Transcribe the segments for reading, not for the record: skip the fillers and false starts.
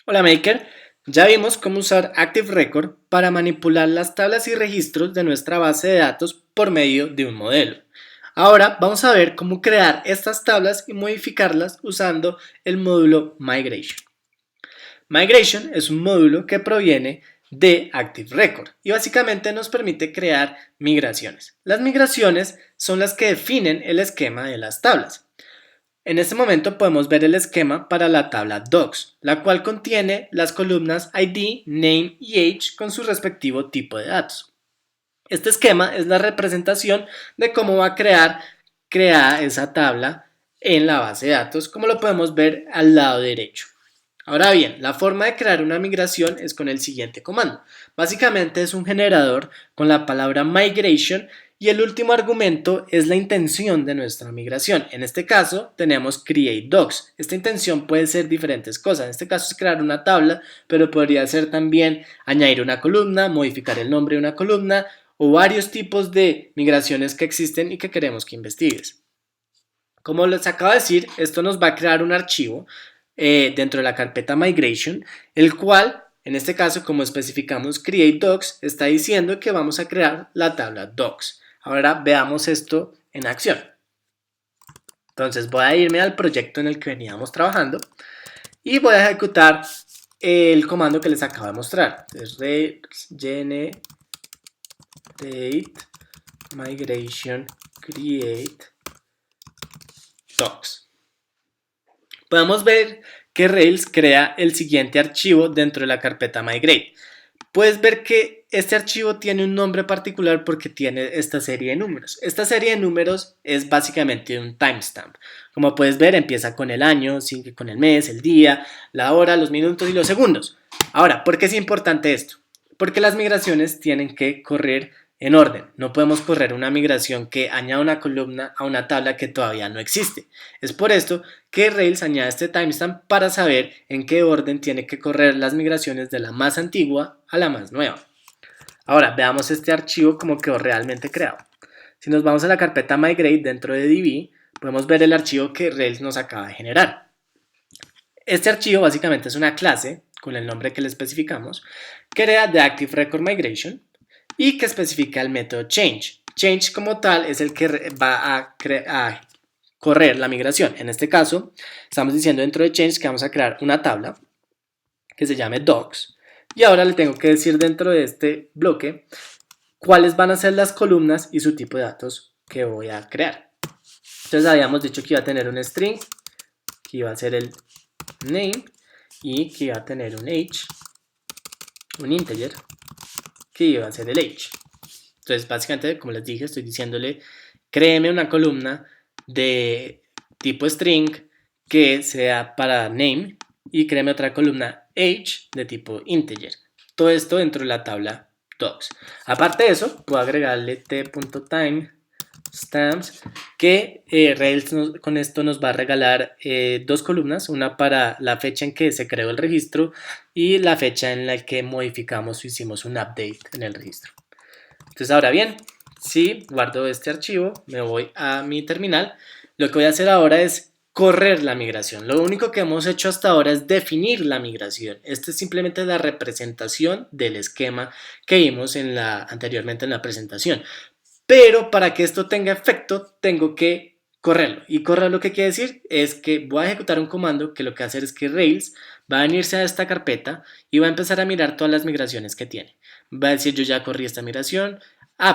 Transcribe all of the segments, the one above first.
Hola Maker, ya vimos cómo usar Active Record para manipular las tablas y registros de nuestra base de datos por medio de un modelo. Ahora vamos a ver cómo crear estas tablas y modificarlas usando el módulo Migration. Migration es un módulo que proviene de Active Record y básicamente nos permite crear migraciones. Las migraciones son las que definen el esquema de las tablas. En este momento podemos ver el esquema para la tabla Docs, la cual contiene las columnas ID, Name y Age con su respectivo tipo de datos. Este esquema es la representación de cómo va a creada esa tabla en la base de datos, como lo podemos ver al lado derecho. Ahora bien, la forma de crear una migración es con el siguiente comando. Básicamente es un generador con la palabra migration y el último argumento es la intención de nuestra migración. En este caso tenemos create docs. Esta intención puede ser diferentes cosas. En este caso es crear una tabla, pero podría ser también añadir una columna, modificar el nombre de una columna o varios tipos de migraciones que existen y que queremos que investigues. Como les acabo de decir, esto nos va a crear un archivo dentro de la carpeta Migration, el cual, en este caso, como especificamos Create Docs, está diciendo que vamos a crear la tabla Docs. Ahora veamos esto en acción. Entonces voy a irme al proyecto en el que veníamos trabajando y voy a ejecutar el comando que les acabo de mostrar. Entonces, generate migration create docs. Podemos ver que Rails crea el siguiente archivo dentro de la carpeta migrate. Puedes ver que este archivo tiene un nombre particular porque tiene esta serie de números. Esta serie de números es básicamente un timestamp. Como puedes ver, empieza con el año, sigue con el mes, el día, la hora, los minutos y los segundos. Ahora, ¿por qué es importante esto? Porque las migraciones tienen que correr en orden. No podemos correr una migración que añada una columna a una tabla que todavía no existe. Es por esto que Rails añade este timestamp para saber en qué orden tiene que correr las migraciones de la más antigua a la más nueva. Ahora veamos este archivo como quedó realmente creado. Si nos vamos a la carpeta migrate dentro de DB, podemos ver el archivo que Rails nos acaba de generar. Este archivo básicamente es una clase con el nombre que le especificamos, que crea de Active Record Migration y que especifica el método change. Change como tal es el que va a correr la migración. En este caso, estamos diciendo dentro de change que vamos a crear una tabla que se llame docs y ahora le tengo que decir dentro de este bloque cuáles van a ser las columnas y su tipo de datos que voy a crear. Entonces habíamos dicho que iba a tener un string, que iba a ser el name y que iba a tener un age, un integer, que iba a ser el age. Entonces básicamente, como les dije, estoy diciéndole créeme una columna de tipo string que sea para name y créeme otra columna age de tipo integer. Todo esto dentro de la tabla docs. Aparte de eso, puedo agregarle t.time stamps que Rails con esto nos va a regalar dos columnas, una para la fecha en que se creó el registro y la fecha en la que modificamos o hicimos un update en el registro. Entonces ahora bien, si guardo este archivo, me voy a mi terminal, lo que voy a hacer ahora es correr la migración. Lo único que hemos hecho hasta ahora es definir la migración. Esta es simplemente la representación del esquema que vimos anteriormente en la presentación. Pero para que esto tenga efecto, tengo que correrlo. Y correr lo que quiere decir es que voy a ejecutar un comando que lo que va a hacer es que Rails va a venirse a esta carpeta y va a empezar a mirar todas las migraciones que tiene. Va a decir yo ya corrí esta migración,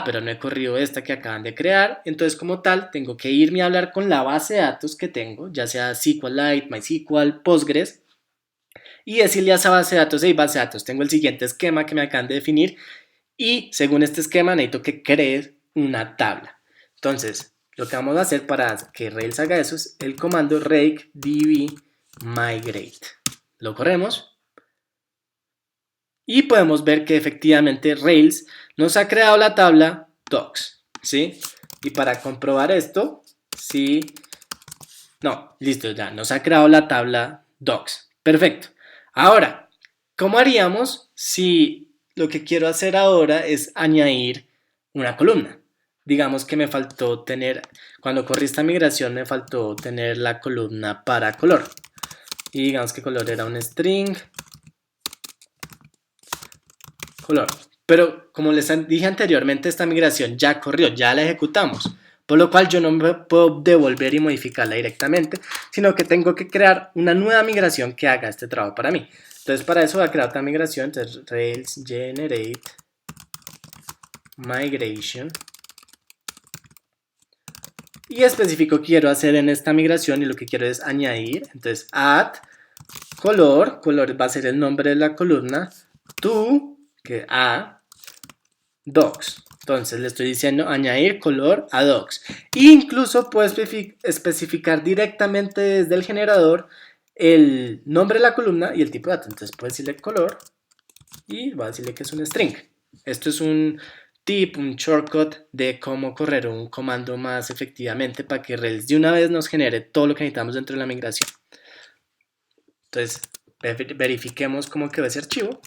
pero no he corrido esta que acaban de crear, entonces como tal tengo que irme a hablar con la base de datos que tengo, ya sea SQLite, MySQL, Postgres, y decirle a esa base de datos, hey base de datos, tengo el siguiente esquema que me acaban de definir y según este esquema necesito que crees una tabla. Entonces, lo que vamos a hacer para que Rails haga eso es el comando rake db migrate. Lo corremos y podemos ver que efectivamente Rails nos ha creado la tabla docs, ¿sí? Y para comprobar esto, sí, no, listo, ya nos ha creado la tabla docs. Perfecto. Ahora, ¿cómo haríamos si lo que quiero hacer ahora es añadir una columna? Digamos que me faltó tener, cuando corrí esta migración me faltó tener la columna para color. Y digamos que color era un string color. Pero como les dije anteriormente, esta migración ya corrió, ya la ejecutamos. Por lo cual yo no me puedo devolver y modificarla directamente, sino que tengo que crear una nueva migración que haga este trabajo para mí. Entonces para eso voy a crear otra migración. Entonces Rails generate migration. Y especifico qué quiero hacer en esta migración y lo que quiero es añadir. Entonces add color, color va a ser el nombre de la columna, to, que a docs. Entonces le estoy diciendo añadir color a docs. E incluso puedo especificar directamente desde el generador el nombre de la columna y el tipo de dato. Entonces puedo decirle color y voy a decirle que es un string. Esto es un tip, un shortcut de cómo correr un comando más efectivamente para que Rails de una vez nos genere todo lo que necesitamos dentro de la migración. Entonces verifiquemos cómo quedó ese archivo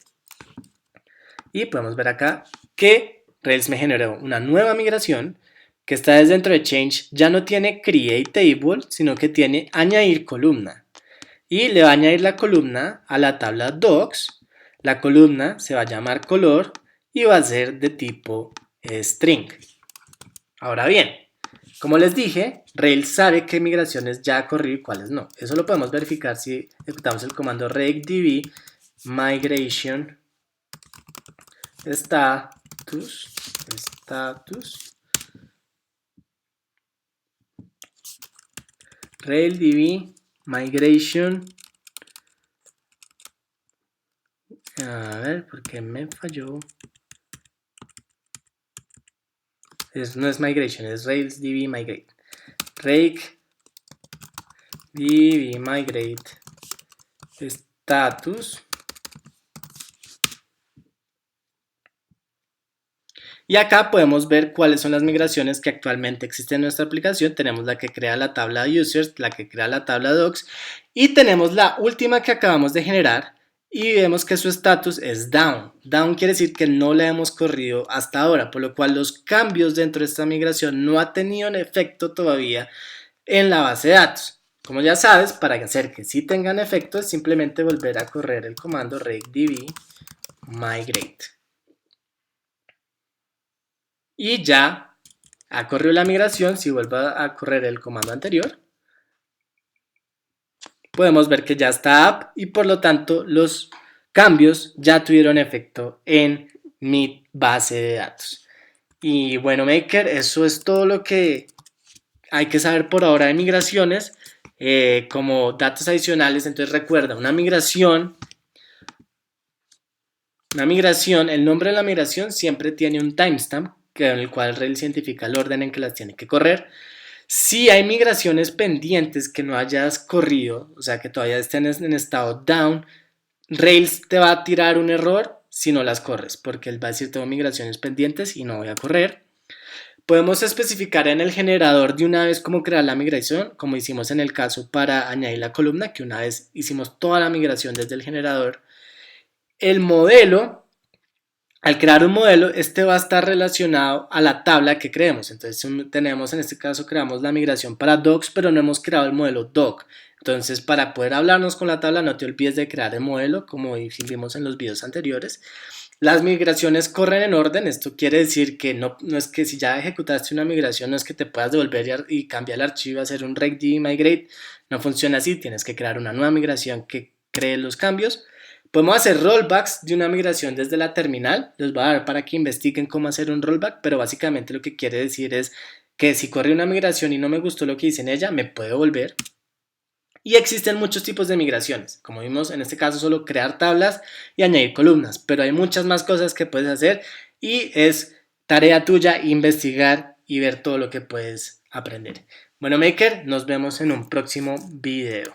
y podemos ver acá que Rails me generó una nueva migración que está desde dentro de Change, ya no tiene Create Table, sino que tiene Añadir columna. Y le va a añadir la columna a la tabla Docs. La columna se va a llamar color y va a ser de tipo string. Ahora bien, como les dije, Rails sabe qué migraciones ya ha corrido y cuáles no. Eso lo podemos verificar si ejecutamos el comando regdb migration status raildb migration. A ver, ¿por qué me falló? No es migration, es railsdb migrate. Raildb migrate status. Y acá podemos ver cuáles son las migraciones que actualmente existen en nuestra aplicación. Tenemos la que crea la tabla users, la que crea la tabla docs y tenemos la última que acabamos de generar y vemos que su estatus es down. Down quiere decir que no la hemos corrido hasta ahora, por lo cual los cambios dentro de esta migración no ha tenido un efecto todavía en la base de datos. Como ya sabes, para hacer que sí tengan efecto es simplemente volver a correr el comando regdb migrate. Y ya ha corrido la migración. Si vuelvo a correr el comando anterior, podemos ver que ya está up y por lo tanto los cambios ya tuvieron efecto en mi base de datos. Y bueno, Maker, eso es todo lo que hay que saber por ahora de migraciones. Como datos adicionales, entonces recuerda, una migración, el nombre de la migración siempre tiene un timestamp, en el cual Rails identifica el orden en que las tiene que correr. Si hay migraciones pendientes que no hayas corrido, o sea que todavía estén en estado down, Rails te va a tirar un error si no las corres, porque él va a decir tengo migraciones pendientes y no voy a correr. Podemos especificar en el generador de una vez cómo crear la migración, como hicimos en el caso para añadir la columna, que una vez hicimos toda la migración desde el generador. El modelo, al crear un modelo, este va a estar relacionado a la tabla que creemos. Entonces tenemos, en este caso creamos la migración para docs, pero no hemos creado el modelo doc. Entonces para poder hablarnos con la tabla no te olvides de crear el modelo como vimos en los videos anteriores. Las migraciones corren en orden, esto quiere decir que no es que si ya ejecutaste una migración no es que te puedas devolver y cambiar el archivo y hacer un regdb migrate, no funciona así, tienes que crear una nueva migración que cree los cambios. Podemos hacer rollbacks de una migración desde la terminal, les voy a dar para que investiguen cómo hacer un rollback, pero básicamente lo que quiere decir es que si corrí una migración y no me gustó lo que hice en ella, me puedo volver. Y existen muchos tipos de migraciones, como vimos en este caso solo crear tablas y añadir columnas, pero hay muchas más cosas que puedes hacer y es tarea tuya investigar y ver todo lo que puedes aprender. Bueno, Maker, nos vemos en un próximo video.